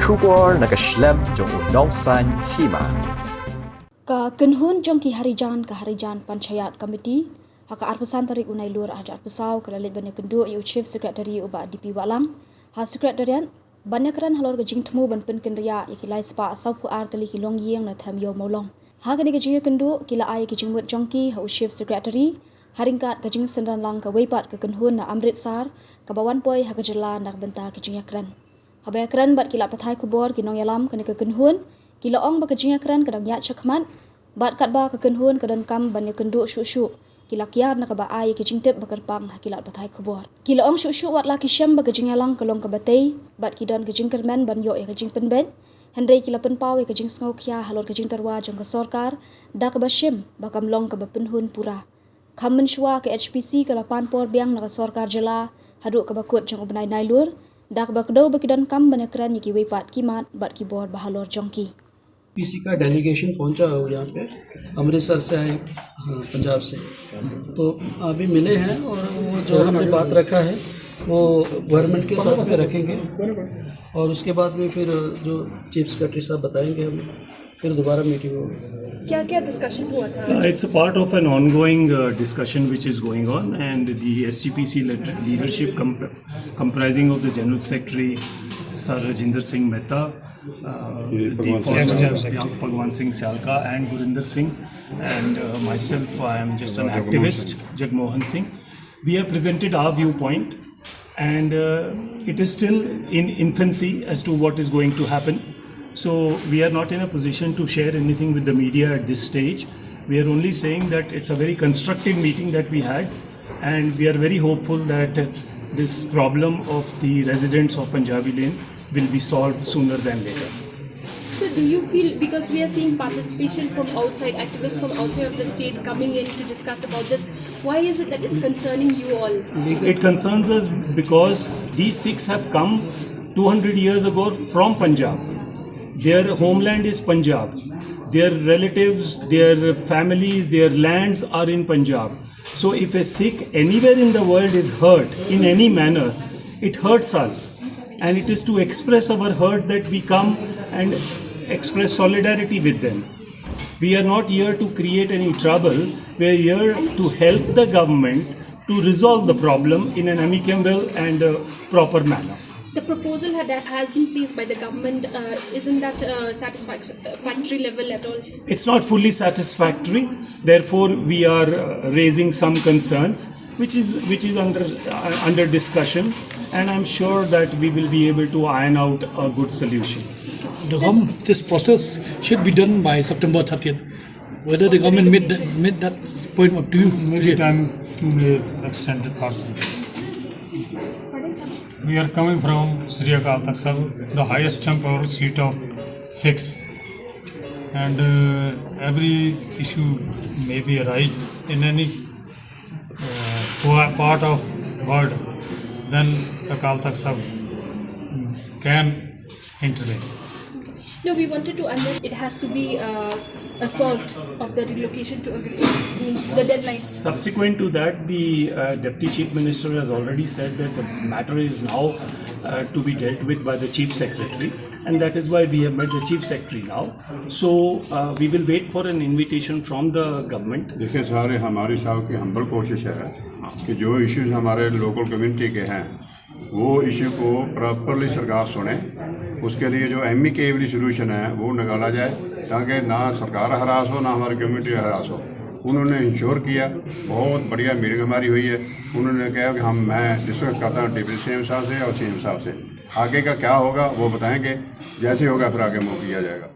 Shubor nakaslem jong unongsan Hima. Ka Kynhun jong ki Harijan ka Harijan Panchayat Committee haka arpusan tarik unai lur ajar pusau ka Leit Ïakynduh yu Chief Secretary uba DP Walang ha Secretariat banyak halor ka jingtmu ban pen kenria ikilai spa saupu artali ki long yeng na tham yo molong ha ka ni ka Ïakynduh kila ai ki jingmut jongki ha Chief Secretary Ryngkat ka jing senran lang ka weipat ka Kynhun na Amritsar ka bawan poi ha ka Jylla nak benta ki Ïakynduh habaya bat kila pathai kubor ki nong yalam ka ni ka Kynhun kila ong ba ka Ïakynduh kadang ya chakmat bat kat ba ka Kynhun kadan kam ban Ïakynduh shu kila kiar na ka ba ai ki jingtep bakarpang kila pathai kubor kila ong shu wat la ki syam ba ka Ïakynduh kalong ka batei bat ki don ka jingkermen ban yo ka jing penbet hendai kila penpau ka jing sngo kya halor ka jing tarwa jong ka sorkar da ka ba syam ba kam long ka ba Penhun pura kam menshwa ka HPC kala panpor biang na ka sorkar Jylla hadu ka ba kut jong ubnai nailur dak ba kdo ba kidan kam ban ekran ki weipat ki mat bat ki bor ba halor jongki PC का delegation पहुंचा है यहाँ पे अमृतसर से आए पंजाब से तो अभी मिले हैं और वो जो हमने बात रखा है वो गवर्नमेंट के साथ में रखेंगे और उसके बाद में फिर जो चीफ सेक्रेटरी साहब बताएंगे हम फिर दोबारा मीटिंग होगी क्या क्या डिस्कशन हुआ था It's a part of an ongoing discussion which is going on, and the SGPC leadership comprising of the General Secretary Sir Rajinder Singh Mehta, the Bhagwan Singh Syalka and Gurinder Singh, and myself, I am just an activist, Jagmohan Singh. We have presented our viewpoint, and it is still in infancy as to what is going to happen. So we are not in a position to share anything with the media at this stage. We are only saying that it's a very constructive meeting that we had, and we are very hopeful that this problem of the residents of Punjabi Lane will be solved sooner than later. So do you feel, because we are seeing participation from outside, activists from outside of the state coming in to discuss about this, why is it that it's concerning you all? It concerns us because these Sikhs have come 200 years ago from Punjab. Their homeland is Punjab. Their relatives, their families, their lands are in Punjab. So if a Sikh anywhere in the world is hurt in any manner, it hurts us. And it is to express our hurt that we come and express solidarity with them. We are not here to create any trouble. We are here to help the government to resolve the problem in an amicable and proper manner. The proposal has been placed by the government. Isn't that satisfactory level at all? It's not fully satisfactory. Therefore, we are raising some concerns, which is under discussion, and I'm sure that we will be able to iron out a good solution. This process should be done by September 30th. Whether the government made that point of view. Maybe time to extend it also. We are coming from Sri Ïakynduh, the highest temporal seat of Sikhs, and every issue may be arise in any part of world, then Ïakynduh can intervene. No, we wanted to understand it has to be a sort of the relocation to agree, means the deadline. Subsequent to that, the Deputy Chief Minister has already said that the matter is now to be dealt with by the Chief Secretary, and that is why we have met the Chief Secretary now. So we will wait for an invitation from the government. देखिए सारे हमारी साहब की humble कोशिश है कि जो issues हमारे लोकल कम्युनिटी के हैं वो इश्यू को प्रॉपरली सरकार सुने, उसके लिए जो एमिकेबली सोल्यूशन है वो निकाला जाए ताकि ना सरकार हरास हो ना हमारी कम्युनिटी हरास हो। उन्होंने इंश्योर किया, बहुत बढ़िया मीटिंग हमारी हुई है। उन्होंने कहा कि मैं डिस्कस करता हूँ डिप्टी सीएम साहब से और सीएम साहब से, आगे का क्या होगा वो बताएंगे, जैसे होगा फिर आगे मूव किया जाएगा।